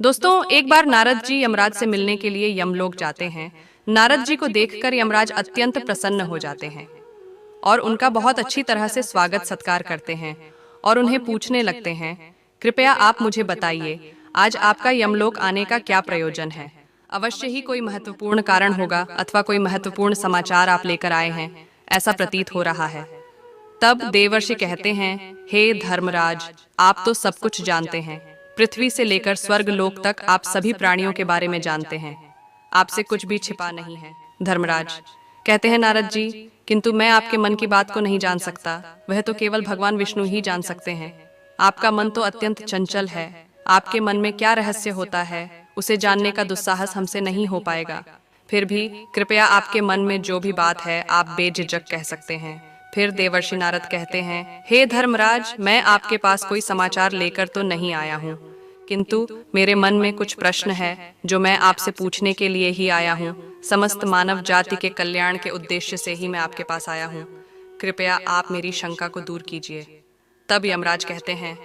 दोस्तों, एक बार नारद जी यमराज से मिलने के लिए यमलोक जाते हैं। नारद जी को देखकर यमराज अत्यंत प्रसन्न हो जाते हैं और उनका बहुत अच्छी तरह से स्वागत सत्कार करते हैं और उन्हें पूछने लगते हैं, कृपया आप मुझे बताइए, आज आपका यमलोक आने का क्या प्रयोजन है। अवश्य ही कोई महत्वपूर्ण कारण होगा अथवा कोई महत्वपूर्ण समाचार आप लेकर आए हैं, ऐसा प्रतीत हो रहा है। तब देवर्षि कहते हैं, हे धर्मराज, आप तो सब कुछ जानते हैं। पृथ्वी से लेकर स्वर्ग लोक तक आप सभी प्राणियों के बारे में जानते हैं। आपसे कुछ भी छिपा नहीं है। धर्मराज कहते हैं, नारद जी, किंतु मैं आपके मन की बात को नहीं जान सकता। वह तो केवल भगवान विष्णु ही जान सकते हैं। आपका मन तो अत्यंत चंचल है। आपके मन में क्या रहस्य होता है, उसे जानने का दुस्साहस हमसे नहीं हो पाएगा। फिर भी कृपया आपके मन में जो भी बात है आप बेझिझक कह सकते हैं। फिर देवर्षि नारद कहते हैं, हे धर्मराज, मैं आपके पास कोई समाचार लेकर तो नहीं आया हूँ, किंतु मेरे मन में कुछ प्रश्न है जो मैं आपसे पूछने के लिए ही आया हूँ। समस्त मानव जाति के कल्याण के उद्देश्य से ही मैं आपके पास आया हूँ। कृपया आप मेरी शंका को दूर कीजिए। तब यमराज कहते हैं,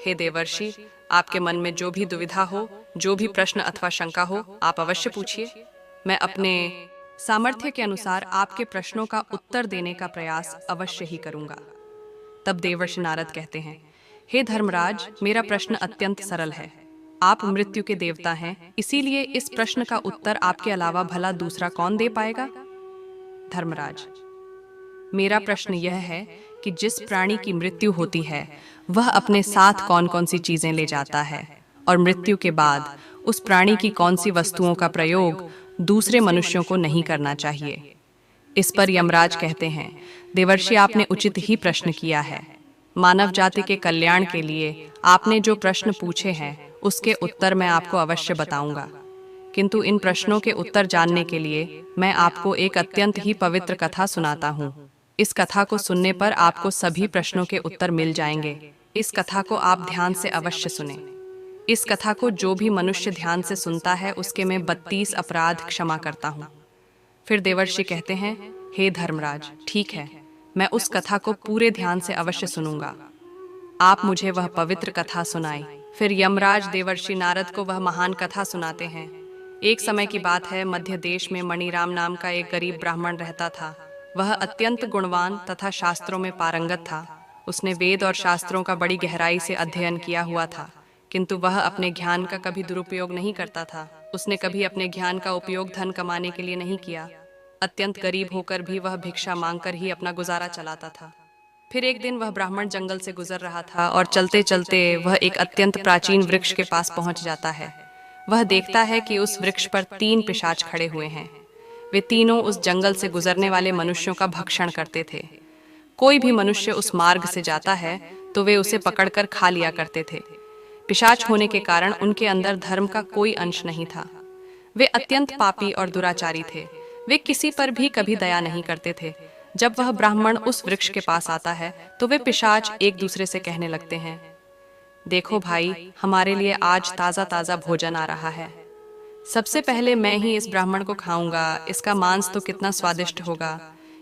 हे देवर्षि, आपके मन में जो भी दुविधा हो, जो भी प्रश्न अथवा शंका हो, आप अवश्य पूछिए। मैं अपने सामर्थ्य के अनुसार आपके प्रश्नों का उत्तर देने का प्रयास अवश्य ही करूंगा। तब देवर्षि नारद कहते हैं, हे धर्मराज, मेरा प्रश्न अत्यंत सरल है। आप मृत्यु के देवता हैं, इसीलिए इस प्रश्न का उत्तर आपके अलावा भला दूसरा कौन दे पाएगा। धर्मराज, मेरा प्रश्न यह है कि जिस प्राणी की मृत्यु होती है वह अपने साथ कौन कौन सी चीजें ले जाता है, और मृत्यु के बाद उस प्राणी की कौन सी वस्तुओं का प्रयोग दूसरे मनुष्यों को नहीं करना चाहिए। इस पर यमराज कहते हैं, देवर्षि, आपने उचित ही प्रश्न किया है। मानव जाति के कल्याण के लिए आपने जो प्रश्न पूछे हैं उसके उत्तर मैं आपको अवश्य बताऊंगा, किंतु इन प्रश्नों के उत्तर जानने के लिए मैं आपको एक अत्यंत ही पवित्र कथा सुनाता हूँ। इस कथा को सुनने पर आपको सभी प्रश्नों के उत्तर मिल जाएंगे। इस कथा को आप ध्यान से अवश्य सुने। इस कथा को जो भी मनुष्य ध्यान से सुनता है उसके मैं 32 अपराध क्षमा करता हूँ। फिर देवर्षि कहते हैं, हे धर्मराज, ठीक है, मैं उस कथा को पूरे ध्यान से अवश्य सुनूंगा। आप मुझे वह पवित्र कथा सुनाई। फिर यमराज देवर्षि नारद को वह महान कथा सुनाते हैं। एक समय की बात है, मध्य देश में मणिराम नाम का एक गरीब ब्राह्मण रहता था। वह अत्यंत गुणवान तथा शास्त्रों में पारंगत था। उसने वेद और शास्त्रों का बड़ी गहराई से अध्ययन किया हुआ था, किंतु वह अपने ज्ञान का कभी दुरुपयोग नहीं करता था। उसने कभी अपने ज्ञान का उपयोग धन कमाने के लिए नहीं किया। अत्यंत गरीब होकर भी वह भिक्षा मांगकर ही अपना गुजारा चलाता था। फिर एक दिन वह ब्राह्मण जंगल से गुजर रहा था और चलते चलते वह एक अत्यंत प्राचीन वृक्ष के पास पहुंच जाता है। वह देखता है कि उस वृक्ष पर 3 पिशाच खड़े हुए हैं। वे तीनों उस जंगल से गुजरने वाले मनुष्यों का भक्षण करते थे। कोई भी मनुष्य उस मार्ग से जाता है तो वे उसे पकड़कर खा लिया करते थे। पिशाच होने के कारण उनके अंदर धर्म का कोई अंश नहीं था। वे अत्यंत पापी और दुराचारी थे। वे किसी पर भी कभी दया नहीं करते थे। जब वह ब्राह्मण उस वृक्ष के पास आता है तो वे पिशाच एक दूसरे से कहने लगते हैं, देखो भाई, हमारे लिए आज ताज़ा ताज़ा भोजन आ रहा है। सबसे पहले मैं ही इस ब्राह्मण को खाऊंगा। इसका मांस तो कितना स्वादिष्ट होगा।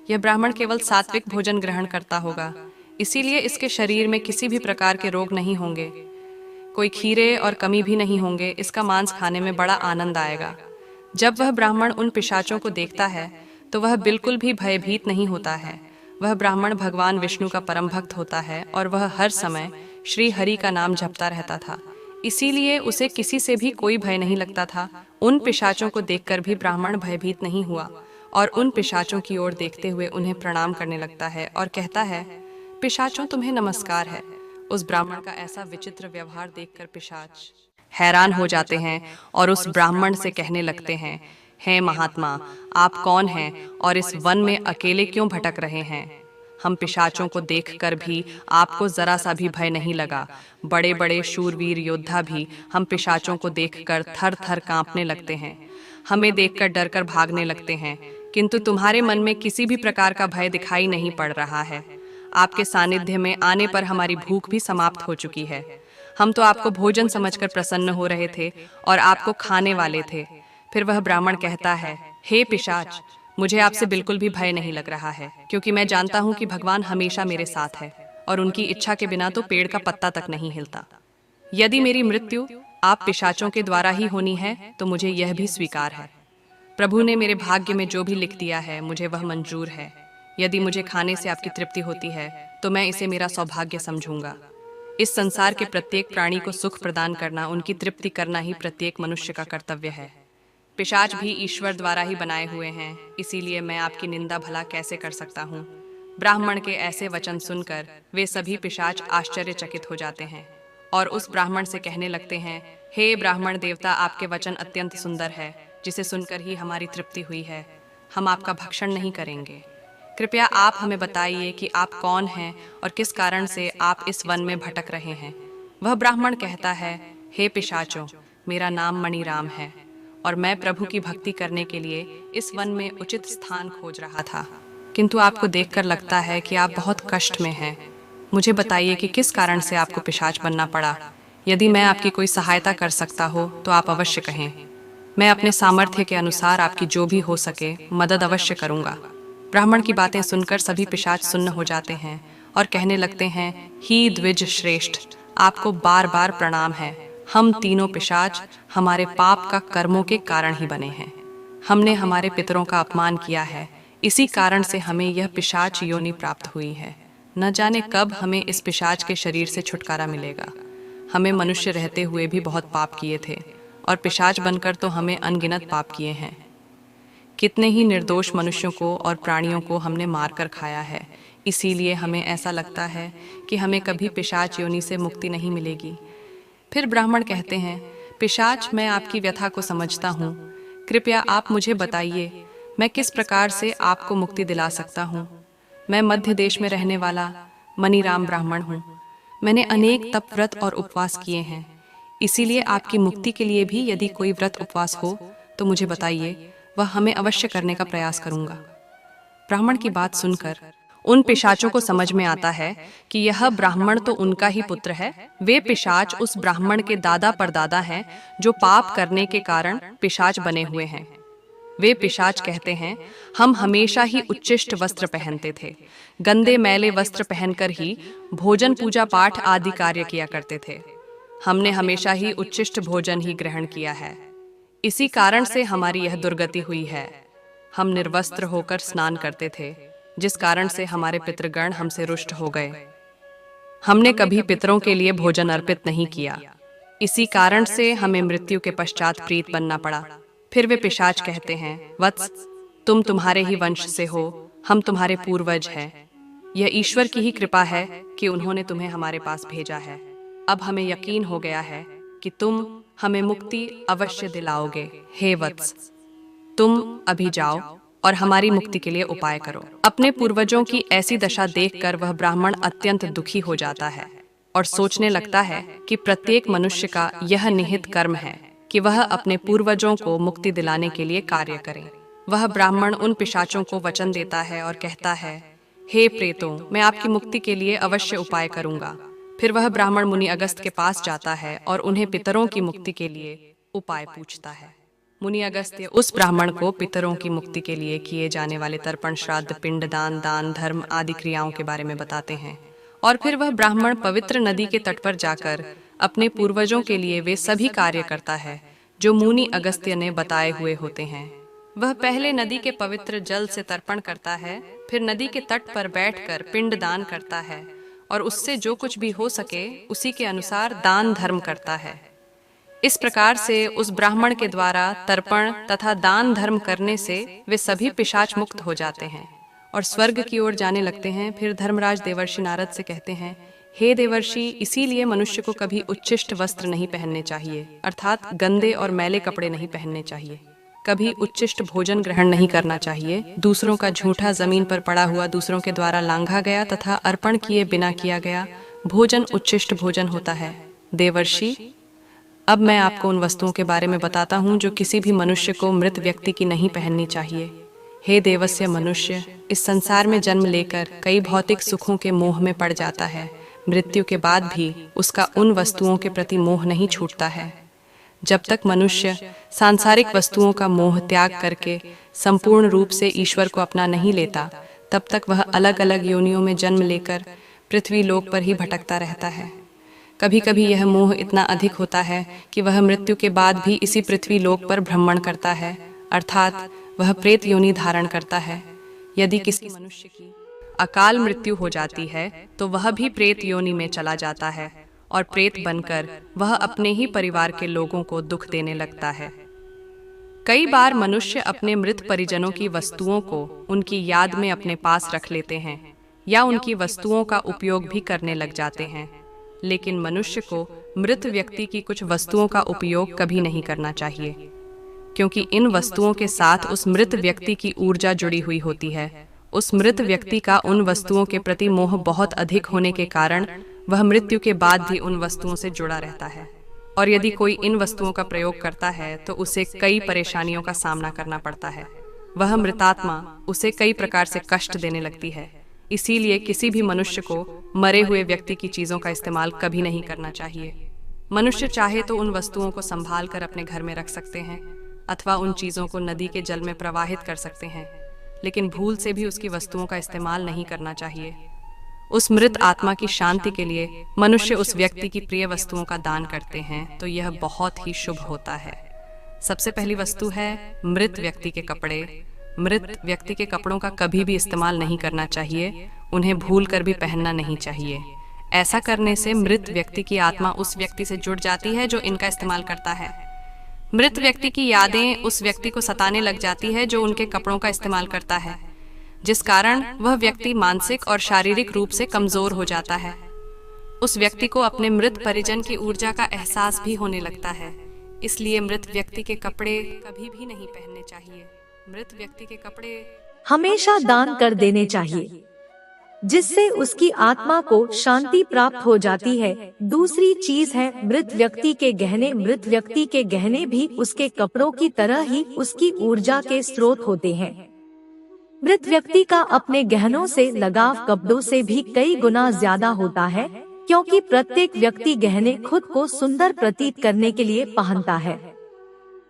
यह ब्राह्मण केवल सात्विक भोजन ग्रहण करता होगा, इसीलिए इसके शरीर में किसी भी प्रकार के रोग नहीं होंगे। कोई खीरे और कमी भी नहीं होंगे। इसका मांस खाने में बड़ा आनंद आएगा। जब वह ब्राह्मण उन पिशाचों को देखता है तो वह बिल्कुल भी भयभीत नहीं होता है। वह ब्राह्मण भगवान विष्णु का परम भक्त होता है और वह हर समय श्री हरि का नाम जपता रहता था, इसीलिए उसे किसी से भी कोई भय नहीं लगता था। उन पिशाचों को देखकर भी ब्राह्मण भयभीत नहीं हुआ और उन पिशाचों की ओर देखते हुए उन्हें प्रणाम करने लगता है और कहता है, पिशाचों, तुम्हें नमस्कार है। उस ब्राह्मण का ऐसा विचित्र व्यवहार देखकर पिशाच हैरान हो जाते हैं और उस ब्राह्मण से कहने लगते हैं, हे महात्मा, आप कौन हैं और इस वन में अकेले क्यों भटक रहे हैं। हम पिशाचों को देखकर भी आपको जरा सा भी भय नहीं लगा। बड़े बड़े शूरवीर योद्धा भी हम पिशाचों को देखकर थर थर कांपने लगते हैं। हमें देखकर डरकर भागने लगते हैं, किंतु तुम्हारे मन में किसी भी प्रकार का भय दिखाई नहीं पड़ रहा है। आपके सानिध्य में आने पर हमारी भूख भी समाप्त हो चुकी है। हम तो आपको भोजन समझकर प्रसन्न हो रहे थे और आपको खाने वाले थे। फिर वह ब्राह्मण कहता है, हे पिशाच, मुझे आपसे बिल्कुल भी भय नहीं लग रहा है, क्योंकि मैं जानता हूँ कि भगवान हमेशा मेरे साथ है और उनकी इच्छा के बिना तो पेड़ का पत्ता तक नहीं हिलता। यदि मेरी मृत्यु आप पिशाचों के द्वारा ही होनी है तो मुझे यह भी स्वीकार है। प्रभु ने मेरे भाग्य में जो भी लिख दिया है मुझे वह मंजूर है। यदि मुझे खाने से आपकी तृप्ति होती है तो मैं इसे मेरा सौभाग्य समझूंगा। इस संसार के प्रत्येक प्राणी को सुख प्रदान करना, उनकी तृप्ति करना ही प्रत्येक मनुष्य का कर्तव्य है। पिशाच भी ईश्वर द्वारा ही बनाए हुए हैं, इसीलिए मैं आपकी निंदा भला कैसे कर सकता हूँ। ब्राह्मण के ऐसे वचन सुनकर वे सभी पिशाच आश्चर्यचकित हो जाते हैं और उस ब्राह्मण से कहने लगते हैं, हे ब्राह्मण देवता, आपके वचन अत्यंत सुंदर है, जिसे सुनकर ही हमारी तृप्ति हुई है। हम आपका भक्षण नहीं करेंगे। कृपया आप हमें बताइए कि आप कौन हैं और किस कारण से आप इस वन में भटक रहे हैं। वह ब्राह्मण कहता है, हे पिशाचों, मेरा नाम मणिराम है और मैं प्रभु की भक्ति करने के लिए इस वन में उचित स्थान खोज रहा था, किंतु आपको देखकर लगता है कि आप बहुत कष्ट में हैं। मुझे बताइए कि किस कारण से आपको पिशाच बनना पड़ा। यदि मैं आपकी कोई सहायता कर सकता हो तो आप अवश्य कहें। मैं अपने सामर्थ्य के अनुसार आपकी जो भी हो सके मदद अवश्य करूंगा। ब्राह्मण की बातें सुनकर सभी पिशाच सुन्न हो जाते हैं और कहने लगते हैं, ही द्विज श्रेष्ठ, आपको बार बार प्रणाम है। हम तीनों पिशाच हमारे पाप का कर्मों के कारण ही बने हैं। हमने हमारे पितरों का अपमान किया है, इसी कारण से हमें यह पिशाच योनि प्राप्त हुई है। न जाने कब हमें इस पिशाच के शरीर से छुटकारा मिलेगा। हमें मनुष्य रहते हुए भी बहुत पाप किए थे और पिशाच बनकर तो हमें अनगिनत पाप किए हैं। कितने ही निर्दोष मनुष्यों को और प्राणियों को हमने मारकर खाया है। इसीलिए हमें ऐसा लगता है कि हमें कभी पिशाच योनि से मुक्ति नहीं मिलेगी। फिर ब्राह्मण कहते हैं, पिशाच, मैं आपकी व्यथा को समझता हूँ। कृपया आप मुझे बताइए, मैं किस प्रकार से आपको मुक्ति दिला सकता हूँ। मैं मध्य देश में रहने वाला मणिराम ब्राह्मण हूँ। मैंने अनेक तप, व्रत और उपवास किए हैं। इसीलिए आपकी मुक्ति के लिए भी यदि कोई व्रत उपवास हो तो मुझे बताइए, वह हमें अवश्य करने का प्रयास करूंगा। ब्राह्मण की बात सुनकर उन पिशाचों को समझ में आता है कि यह ब्राह्मण तो उनका ही पुत्र है। वे पिशाच उस ब्राह्मण के दादा परदादा हैं जो पाप करने के कारण पिशाच बने हुए हैं। वे पिशाच कहते हैं, हम हमेशा ही उच्चिष्ट वस्त्र पहनते थे, गंदे मैले वस्त्र पहनकर ही भोजन, पूजा पाठ आदि कार्य किया करते थे। हमने हमेशा ही उच्चिष्ट भोजन ही ग्रहण किया है, इसी कारण से हमारी यह दुर्गति हुई है। हम निर्वस्त्र होकर स्नान करते थे, जिस कारण से हमारे पितृगण हमसे रुष्ट हो गए। हमने कभी पितरों के लिए भोजन अर्पित नहीं किया, इसी कारण से हमें मृत्यु के पश्चात प्रीत बनना पड़ा। फिर वे पिशाच कहते हैं, वत्स, तुम तुम्हारे ही वंश से हो, हम तुम्हारे पूर्वज हैं। यह ईश्वर की ही कृपा है कि उन्होंने तुम्हें हमारे पास भेजा है। अब हमें यकीन हो गया है कि तुम हमें मुक्ति अवश्य दिलाओगे। हे वत्स, तुम अभी जाओ और हमारी मुक्ति के लिए उपाय करो। अपने पूर्वजों की ऐसी दशा देखकर वह ब्राह्मण अत्यंत दुखी हो जाता है और सोचने लगता है कि प्रत्येक मनुष्य का यह निहित कर्म है कि वह अपने पूर्वजों को मुक्ति दिलाने के लिए कार्य करे। वह ब्राह्मण उन पिशाचों को वचन देता है और कहता है, हे प्रेतों, मैं आपकी मुक्ति के लिए अवश्य उपाय करूंगा। फिर वह ब्राह्मण मुनि अगस्त के पास जाता है और उन्हें पितरों की मुक्ति के लिए उपाय पूछता है। मुनि अगस्त्य उस ब्राह्मण को पितरों की मुक्ति के लिए किए जाने वाले तर्पण, श्राद्ध, पिंडदान, दान, धर्म आदि क्रियाओं के बारे में बताते हैं और फिर वह ब्राह्मण पवित्र नदी के तट पर जाकर अपने पूर्वजों के लिए वे सभी कार्य करता है जो मुनि अगस्त्य ने बताए हुए होते हैं। वह पहले नदी के पवित्र जल से तर्पण करता है, फिर नदी के तट पर बैठकर पिंडदान करता है और उससे जो कुछ भी हो सके उसी के अनुसार दान धर्म करता है। इस प्रकार से उस ब्राह्मण के द्वारा तर्पण तथा दान धर्म करने से वे सभी पिशाच मुक्त हो जाते हैं और स्वर्ग की ओर जाने लगते हैं। फिर धर्मराज देवर्षि नारद से कहते हैं, हे देवर्षि, इसीलिए मनुष्य को कभी उच्चिष्ट वस्त्र नहीं पहनने चाहिए, अर्थात गंदे और मैले कपड़े नहीं पहनने चाहिए। कभी उच्चिष्ट भोजन ग्रहण नहीं करना चाहिए। दूसरों का झूठा, जमीन पर पड़ा हुआ, दूसरों के द्वारा लांघा गया तथा अर्पण किए बिना किया गया भोजन उच्चिष्ट भोजन होता है। देवर्षि, अब मैं आपको उन वस्तुओं के बारे में बताता हूँ जो किसी भी मनुष्य को मृत व्यक्ति की नहीं पहननी चाहिए। हे देवस्य मनुष्य, इस संसार में जन्म लेकर कई भौतिक सुखों के मोह में पड़ जाता है। मृत्यु के बाद भी उसका उन वस्तुओं के प्रति मोह नहीं छूटता है। जब तक मनुष्य सांसारिक वस्तुओं का मोह त्याग करके संपूर्ण रूप से ईश्वर को अपना नहीं लेता, तब तक वह अलग अलग योनियों में जन्म लेकर पृथ्वी लोक पर ही भटकता रहता है। कभी कभी यह मोह इतना अधिक होता है कि वह मृत्यु के बाद भी इसी पृथ्वी लोक पर भ्रमण करता है, अर्थात वह प्रेत योनि धारण करता है। यदि किसी मनुष्य की अकाल मृत्यु हो जाती है तो वह भी प्रेत योनि में चला जाता है और प्रेत बनकर वह अपने ही परिवार के लोगों को दुख देने लगता है। कई बार मनुष्य अपने मृत परिजनों की वस्तुओं को उनकी याद में अपने पास रख लेते हैं या उनकी वस्तुओं का उपयोग भी करने लग जाते हैं, लेकिन मनुष्य को मृत व्यक्ति की कुछ वस्तुओं का उपयोग कभी नहीं करना चाहिए, क्योंकि इन वस्तुओं के साथ उस मृत व्यक्ति की ऊर्जा जुड़ी हुई होती है। उस मृत व्यक्ति का उन वस्तुओं के प्रति मोह बहुत अधिक होने के कारण वह मृत्यु के बाद भी उन वस्तुओं से जुड़ा रहता है, और यदि कोई इन वस्तुओं का प्रयोग करता है तो उसे कई परेशानियों का सामना करना पड़ता है। वह मृतात्मा उसे कई प्रकार से कष्ट देने लगती है। इसीलिए किसी भी मनुष्य को मरे हुए व्यक्ति की चीजों का इस्तेमाल कभी नहीं करना चाहिए। मनुष्य चाहे तो उन वस्तुओं को संभाल कर अपने घर में रख सकते हैं अथवा उन चीजों को नदी के जल में प्रवाहित कर सकते हैं, लेकिन भूल से भी उसकी वस्तुओं का इस्तेमाल नहीं करना चाहिए। उस मृत आत्मा की शांति के लिए मनुष्य उस व्यक्ति की प्रिय वस्तुओं का दान करते हैं तो यह बहुत ही शुभ होता है। सबसे पहली वस्तु है मृत व्यक्ति के कपड़े। मृत व्यक्ति के कपड़ों का कभी भी इस्तेमाल नहीं करना चाहिए, उन्हें भूल कर भी पहनना नहीं चाहिए। ऐसा करने से मृत व्यक्ति की आत्मा उस व्यक्ति से जुड़ जाती है जो इनका इस्तेमाल करता है। मृत व्यक्ति की यादें उस व्यक्ति को सताने लग जाती है जो उनके कपड़ों का इस्तेमाल करता है, जिस कारण वह व्यक्ति मानसिक और शारीरिक रूप से कमजोर हो जाता है। उस व्यक्ति को अपने मृत परिजन की ऊर्जा का एहसास भी होने लगता है, इसलिए मृत व्यक्ति के कपड़े कभी भी नहीं पहनने चाहिए। मृत व्यक्ति के कपड़े हमेशा दान कर देने चाहिए, जिससे उसकी आत्मा को शांति प्राप्त हो जाती है। दूसरी चीज है मृत व्यक्ति के गहने। मृत व्यक्ति के गहने भी उसके कपड़ों की तरह ही उसकी ऊर्जा के स्रोत होते हैं। मृत व्यक्ति का अपने गहनों से लगाव कपड़ों से भी कई गुना ज्यादा होता है, क्योंकि प्रत्येक व्यक्ति गहने खुद को सुंदर प्रतीत करने के लिए पहनता है।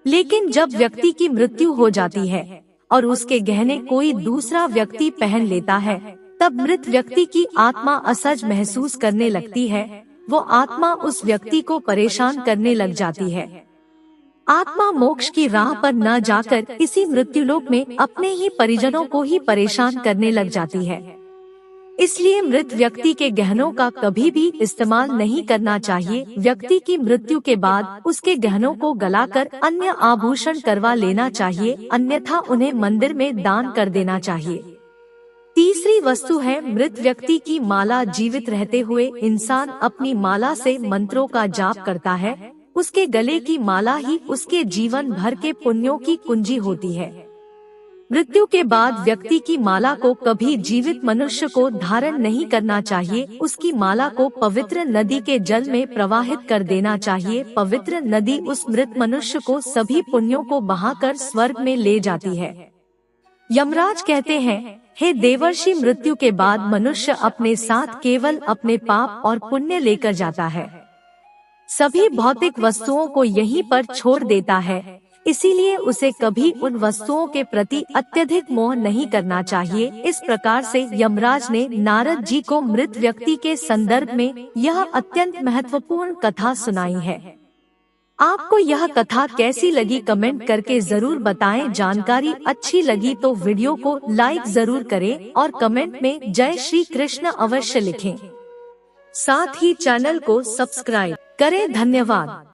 लेकिन जब व्यक्ति की मृत्यु हो जाती है और उसके गहने कोई दूसरा व्यक्ति पहन लेता है, तब मृत व्यक्ति की आत्मा असहज महसूस करने लगती है। वो आत्मा उस व्यक्ति को परेशान करने लग जाती है। आत्मा मोक्ष की राह पर न जाकर इसी मृत्युलोक में अपने ही परिजनों को ही परेशान करने लग जाती है। इसलिए मृत व्यक्ति के गहनों का कभी भी इस्तेमाल नहीं करना चाहिए। व्यक्ति की मृत्यु के बाद उसके गहनों को गलाकर अन्य आभूषण करवा लेना चाहिए, अन्यथा उन्हें मंदिर में दान कर देना चाहिए। तीसरी वस्तु है मृत व्यक्ति की माला। जीवित रहते हुए इंसान अपनी माला से मंत्रों का जाप करता है। उसके गले की माला ही उसके जीवन भर के पुण्यों की कुंजी होती है। मृत्यु के बाद व्यक्ति की माला को कभी जीवित मनुष्य को धारण नहीं करना चाहिए। उसकी माला को पवित्र नदी के जल में प्रवाहित कर देना चाहिए। पवित्र नदी उस मृत मनुष्य को सभी पुण्यों को बहाकर स्वर्ग में ले जाती है। यमराज कहते हैं, हे देवर्षि, मृत्यु के बाद मनुष्य अपने साथ केवल अपने पाप और पुण्य लेकर जाता है। सभी भौतिक वस्तुओं को यहीं पर छोड़ देता है, इसीलिए उसे कभी उन वस्तुओं के प्रति अत्यधिक मोह नहीं करना चाहिए। इस प्रकार से यमराज ने नारद जी को मृत व्यक्ति के संदर्भ में यह अत्यंत महत्वपूर्ण कथा सुनाई है। आपको यह कथा कैसी लगी कमेंट करके जरूर बताएं। जानकारी अच्छी लगी तो वीडियो को लाइक जरूर करें और कमेंट में जय श्री कृष्ण अवश्य लिखें। साथ ही चैनल को सब्सक्राइब करें। धन्यवाद।